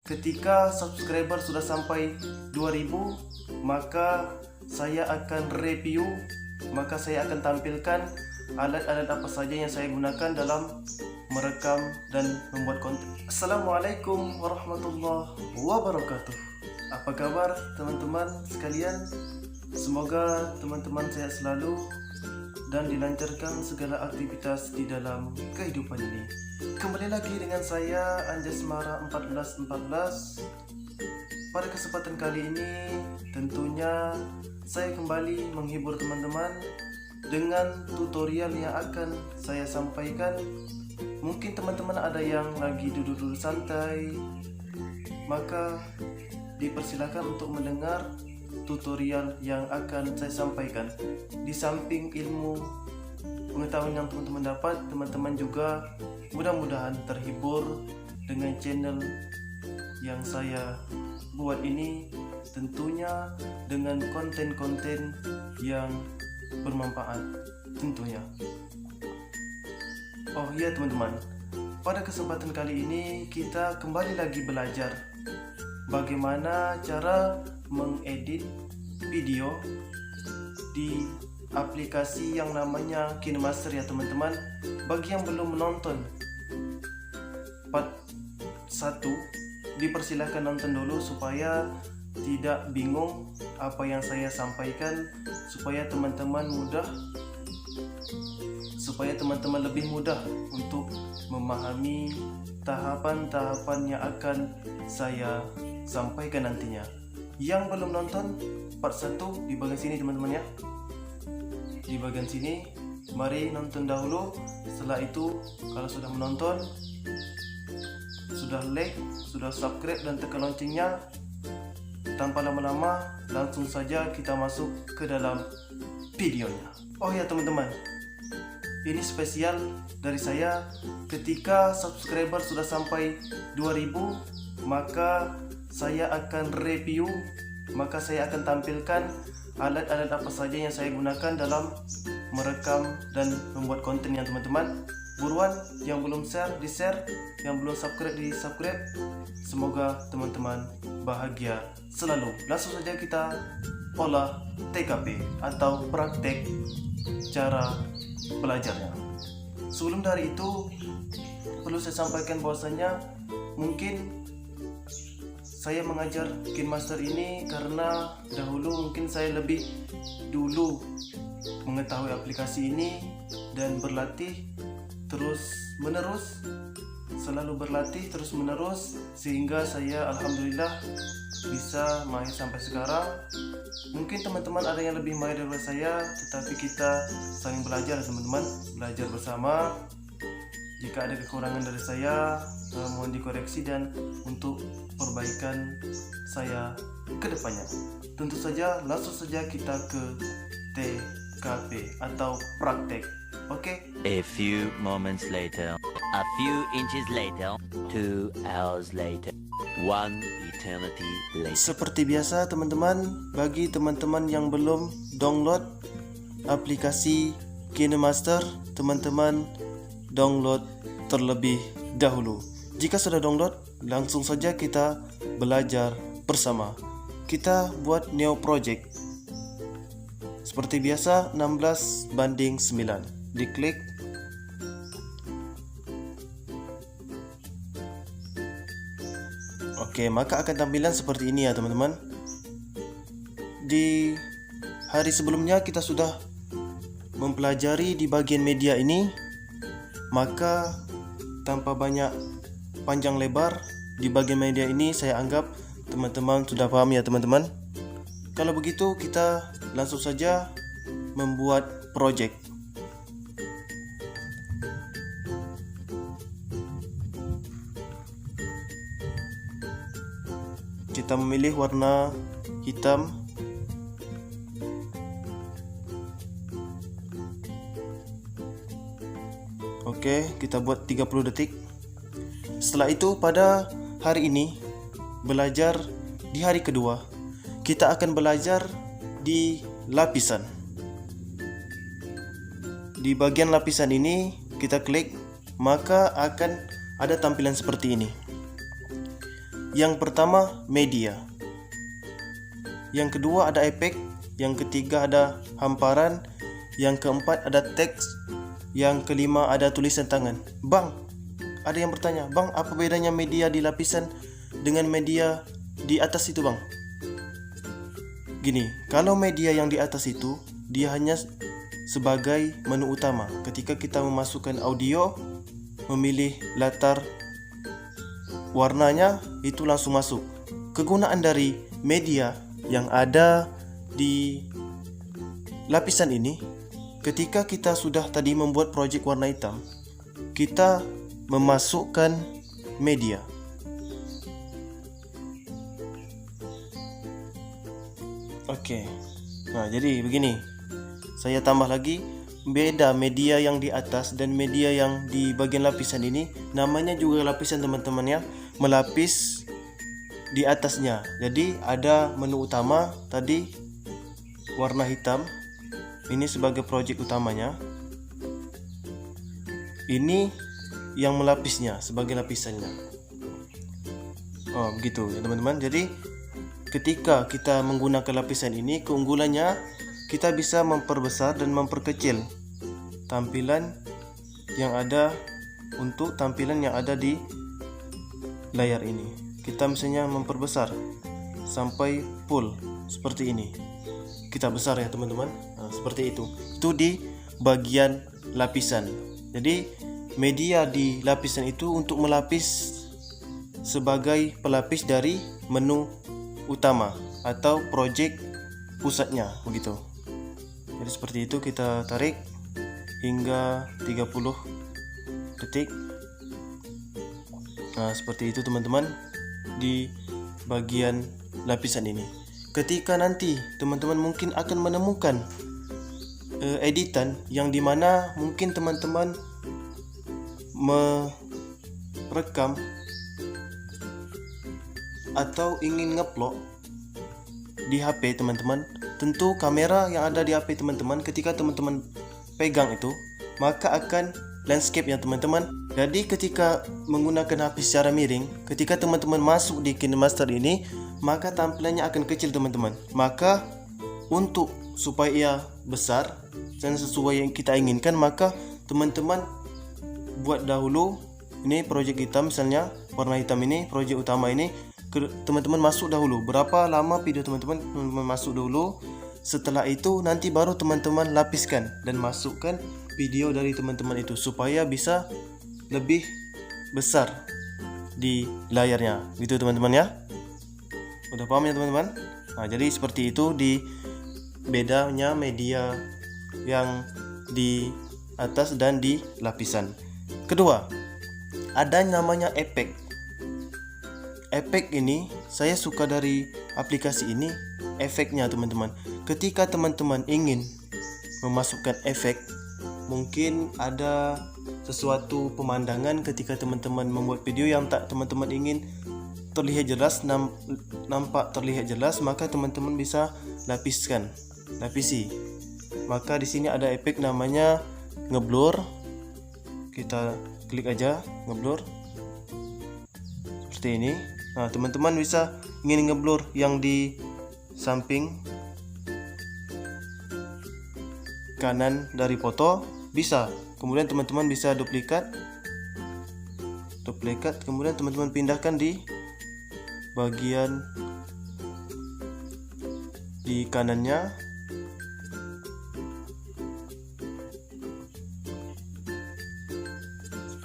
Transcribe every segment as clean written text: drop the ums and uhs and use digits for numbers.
ketika subscriber sudah sampai 2000, maka saya akan review, maka saya akan tampilkan alat-alat apa saja yang saya gunakan dalam merekam dan membuat konten. Assalamualaikum warahmatullahi wabarakatuh. Apa kabar teman-teman sekalian? Semoga teman-teman sehat selalu dan dilancarkan segala aktivitas di dalam kehidupan ini. Kembali lagi dengan saya Anjasmara 1414. Pada kesempatan kali ini tentunya saya kembali menghibur teman-teman dengan tutorial yang akan saya sampaikan. Mungkin teman-teman ada yang lagi duduk-duduk santai, maka dipersilakan untuk mendengar tutorial yang akan saya sampaikan. Di samping ilmu pengetahuan yang teman-teman dapat, teman-teman juga mudah-mudahan terhibur dengan channel yang saya buat ini, tentunya dengan konten-konten yang bermanfaat tentunya. Oh iya teman-teman, pada kesempatan kali ini kita kembali lagi belajar bagaimana cara mengedit video di aplikasi yang namanya KineMaster ya teman-teman. Bagi yang belum menonton part 1, dipersilahkan nonton dulu supaya tidak bingung apa yang saya sampaikan, supaya teman-teman lebih mudah untuk memahami tahapan-tahapan yang akan saya sampaikan nantinya. Yang belum nonton part 1 di bagian sini teman-teman ya, di bagian sini, mari nonton dahulu. Setelah itu kalau sudah menonton, sudah like, sudah subscribe dan tekan loncengnya, tanpa lama-lama langsung saja kita masuk ke dalam videonya. Oh ya teman-teman, ini spesial dari saya. Ketika subscriber sudah sampai 2000, maka saya akan review, maka saya akan tampilkan alat-alat apa saja yang saya gunakan dalam merekam dan membuat konten ya teman-teman. Buruan, yang belum share di share, yang belum subscribe di subscribe. Semoga teman-teman bahagia selalu. Langsung saja kita olah TKP atau praktek cara belajarnya. Sebelum dari itu perlu saya sampaikan bahwasanya mungkin saya mengajar KineMaster ini karena dahulu mungkin saya lebih dulu mengetahui aplikasi ini dan berlatih terus menerus, selalu berlatih terus menerus, sehingga saya alhamdulillah bisa mahir sampai sekarang. Mungkin teman-teman ada yang lebih mahir daripada saya, tetapi kita saling belajar teman-teman, belajar bersama. Jika ada kekurangan dari saya, mohon dikoreksi dan untuk perbaikan saya ke depannya. Tentu saja langsung saja kita ke TKP atau praktek. Oke? A few moments later, a few inches later, 2 hours later, 1 eternity later. Seperti biasa teman-teman, bagi teman-teman yang belum download aplikasi KineMaster, teman-teman download terlebih dahulu. Jika sudah download, langsung saja kita belajar bersama. Kita buat new project. Seperti biasa 16:9. Diklik. Oke, maka akan tampilan seperti ini ya teman-teman. Di hari sebelumnya kita sudah mempelajari di bagian media ini, maka tanpa banyak panjang lebar, di bagian media ini saya anggap teman-teman sudah paham ya teman-teman. Kalau begitu kita langsung saja membuat project. Kita memilih warna hitam. Oke, kita buat 30 detik. Setelah itu pada hari ini belajar di hari kedua, kita akan belajar di lapisan. Di bagian lapisan ini kita klik, maka akan ada tampilan seperti ini. Yang pertama media, yang kedua ada efek, yang ketiga ada hamparan, yang keempat ada teks, yang kelima ada tulisan tangan. Bang, ada yang bertanya, bang, apa bedanya media di lapisan dengan media di atas itu, bang? Gini, kalau media yang di atas itu dia hanya sebagai menu utama. Ketika kita memasukkan audio, memilih latar warnanya, itu langsung masuk. Kegunaan dari media yang ada di lapisan ini, ketika kita sudah tadi membuat project warna hitam, kita memasukkan media. Oke. Nah, jadi begini. Saya tambah lagi, beda media yang di atas dan media yang di bagian lapisan ini, namanya juga lapisan teman-teman ya, melapis di atasnya. Jadi ada menu utama tadi warna hitam, ini sebagai project utamanya, ini yang melapisnya sebagai lapisannya. Oh begitu ya teman-teman. Jadi ketika kita menggunakan lapisan ini, keunggulannya kita bisa memperbesar dan memperkecil tampilan yang ada untuk tampilan yang ada di layar ini. Kita misalnya memperbesar sampai full seperti ini. Kita besar ya teman-teman. Nah, seperti itu. Itu di bagian lapisan. Jadi media di lapisan itu untuk melapis sebagai pelapis dari menu utama atau project pusatnya begitu. Jadi seperti itu, kita tarik hingga 30 detik. Nah, seperti itu teman-teman di bagian lapisan ini. Ketika nanti teman-teman mungkin akan menemukan editan yang dimana mungkin teman-teman merekam atau ingin ngeplok di HP teman-teman, tentu kamera yang ada di HP teman-teman ketika teman-teman pegang itu maka akan landscape ya teman-teman. Jadi ketika menggunakan HP secara miring, ketika teman-teman masuk di KineMaster ini, maka tampilannya akan kecil teman-teman. Maka untuk supaya ia besar dan sesuai yang kita inginkan, maka teman-teman buat dahulu ini project hitam, misalnya warna hitam ini project utama ini, teman-teman masuk dahulu berapa lama video teman-teman masuk dulu. Setelah itu nanti baru teman-teman lapiskan dan masukkan video dari teman-teman itu supaya bisa lebih besar di layarnya gitu teman-teman ya. Udah paham ya teman-teman? Nah, jadi seperti itu di bedanya media yang di atas dan di lapisan. Kedua, ada namanya efek. Efek ini saya suka dari aplikasi ini, efeknya teman-teman. Ketika teman-teman ingin memasukkan efek, mungkin ada sesuatu pemandangan ketika teman-teman membuat video yang tak teman-teman ingin terlihat jelas, nampak terlihat jelas, maka teman-teman bisa lapisi. Maka di sini ada efek namanya ngeblur. Kita klik aja ngeblur seperti ini. Nah, teman-teman bisa ingin ngeblur yang di samping kanan dari foto, bisa. Kemudian teman-teman bisa duplikat, kemudian teman-teman pindahkan di bagian di kanannya.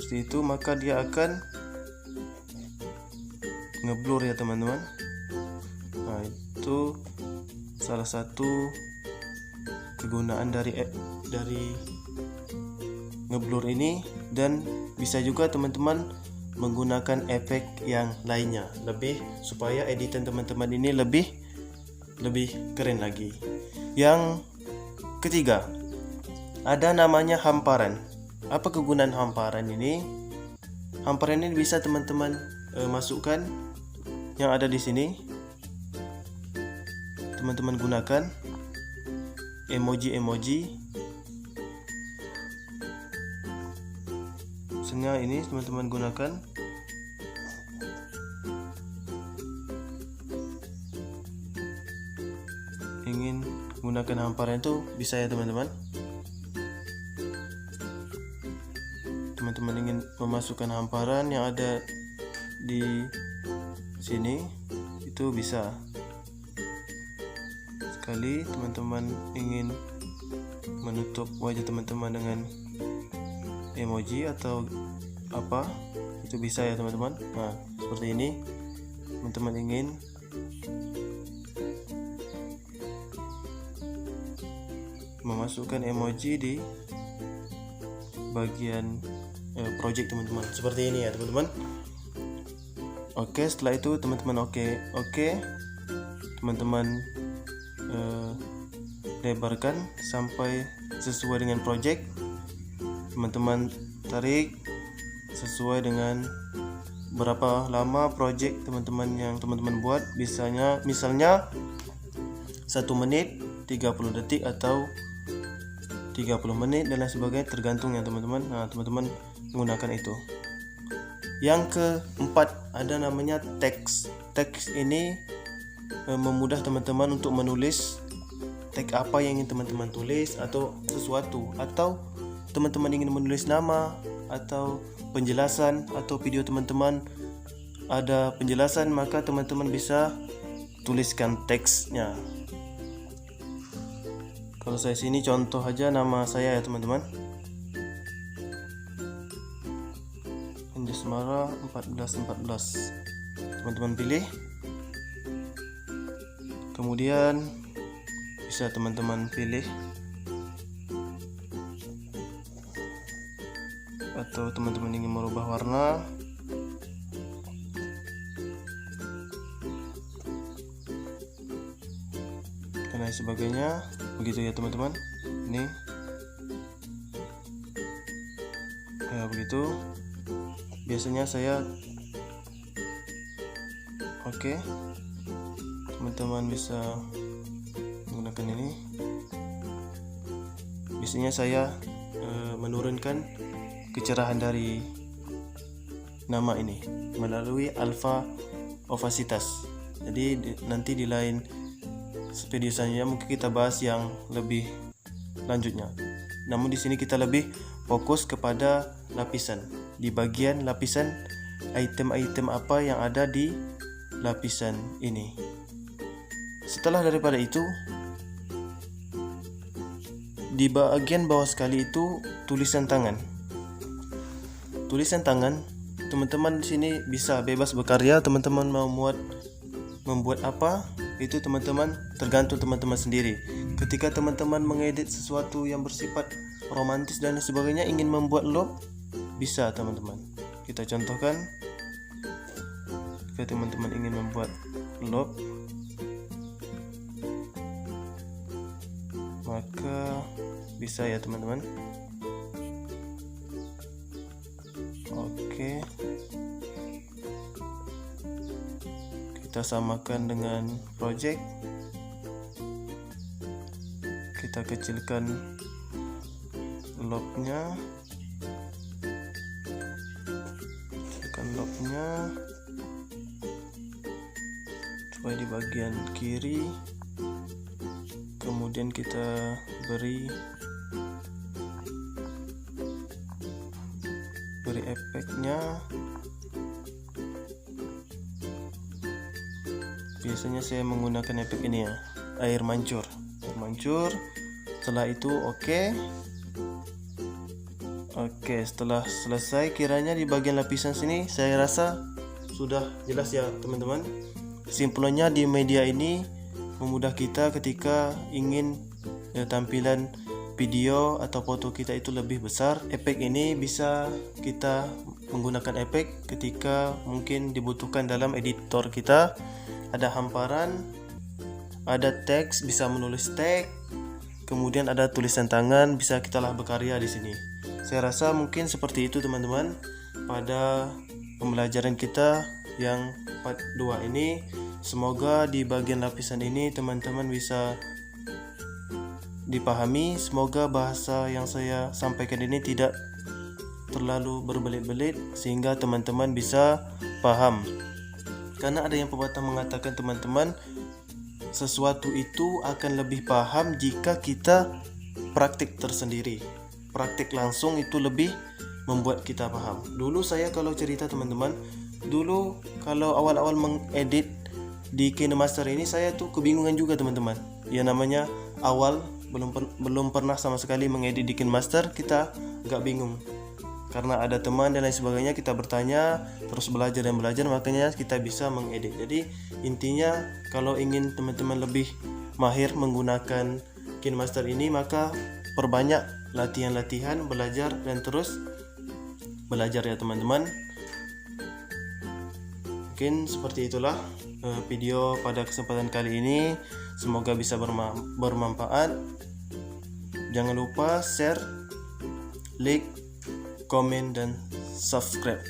Seperti itu, maka dia akan ngeblur ya teman-teman. Nah, itu salah satu kegunaan dari ngeblur ini, dan bisa juga teman-teman menggunakan efek yang lainnya lebih supaya editan teman-teman ini lebih keren lagi. Yang ketiga, ada namanya hamparan. Apa kegunaan hamparan ini? Hamparan ini bisa teman-teman masukkan yang ada di sini. Teman-teman gunakan emoji. Misalnya ini teman-teman gunakan ingin menggunakan hamparan itu bisa ya teman-teman. Teman-teman ingin memasukkan hamparan yang ada di sini itu bisa. Sekali teman-teman ingin menutup wajah teman-teman dengan emoji atau apa, itu bisa ya teman-teman. Nah, seperti ini teman-teman ingin memasukkan emoji di bagian project teman-teman, seperti ini ya teman-teman. Oke, setelah itu teman-teman oke, teman-teman lebarkan sampai sesuai dengan project. Teman-teman tarik sesuai dengan berapa lama project teman-teman yang teman-teman buat. Misalnya 1 menit, 30 detik atau 30 menit dan lain sebagainya, tergantung ya teman-teman. Nah, teman-teman menggunakan itu. Yang keempat ada namanya teks. Teks ini memudah teman-teman untuk menulis teks apa yang ingin teman-teman tulis atau sesuatu, atau teman-teman ingin menulis nama atau penjelasan, atau video teman-teman ada penjelasan, maka teman-teman bisa tuliskan teksnya. Kalau saya sini contoh aja nama saya ya teman-teman, Anjasmara 1414. Teman-teman pilih, kemudian bisa teman-teman pilih, atau teman-teman ingin merubah warna, dan lain sebagainya. Begitu ya teman-teman. Ini ya begitu. Biasanya saya teman-teman bisa menggunakan ini. Biasanya saya menurunkan kecerahan dari nama ini melalui alpha opacitous. Jadi nanti di lain video selanjutnya mungkin kita bahas yang lebih lanjutnya. Namun di sini kita lebih fokus kepada lapisan. Di bagian lapisan, item-item apa yang ada di lapisan ini. Setelah daripada itu, di bagian bawah sekali itu tulisan tangan. Tulisan tangan, teman-teman di sini bisa bebas berkarya. Teman-teman mau membuat apa, itu teman-teman tergantung teman-teman sendiri. Ketika teman-teman mengedit sesuatu yang bersifat romantis dan sebagainya, ingin membuat love, bisa teman-teman. Kita contohkan, jika teman-teman ingin membuat love, maka bisa ya teman-teman. Oke, kita samakan dengan project. Kita kecilkan lobnya, supaya di bagian kiri. Kemudian kita beri efeknya. Biasanya saya menggunakan efek ini ya, air mancur. Setelah itu oke, setelah selesai kiranya di bagian lapisan sini, saya rasa sudah jelas ya teman-teman. Kesimpulannya, di media ini memudah kita ketika ingin tampilan video atau foto kita itu lebih besar. Efek ini bisa kita menggunakan efek ketika mungkin dibutuhkan dalam editor kita. Ada hamparan, ada teks, bisa menulis teks, kemudian ada tulisan tangan, bisa kita lah berkarya di sini. Saya rasa mungkin seperti itu teman-teman pada pembelajaran kita yang part 2 ini. Semoga di bagian lapisan ini teman-teman bisa dipahami. Semoga bahasa yang saya sampaikan ini tidak terlalu berbelit-belit sehingga teman-teman bisa paham. Karena ada yang pepatah mengatakan teman-teman, sesuatu itu akan lebih paham jika kita praktik tersendiri. Praktik langsung itu lebih membuat kita paham. Dulu saya kalau cerita teman-teman, dulu kalau awal-awal mengedit di KineMaster ini saya tuh kebingungan juga teman-teman. Ya namanya awal belum pernah sama sekali mengedit di KineMaster, kita agak bingung. Karena ada teman dan lain sebagainya, kita bertanya, terus belajar dan belajar, makanya kita bisa mengedit. Jadi intinya kalau ingin teman-teman lebih mahir menggunakan KineMaster ini, maka perbanyak latihan-latihan, belajar dan terus belajar ya teman-teman. Mungkin seperti itulah video pada kesempatan kali ini. Semoga bisa bermanfaat. Jangan lupa share, like, komen, dan subscribe.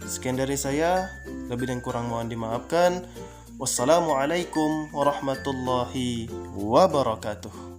Sekian dari saya, lebih dan kurang mohon dimaafkan. Wassalamualaikum warahmatullahi wabarakatuh.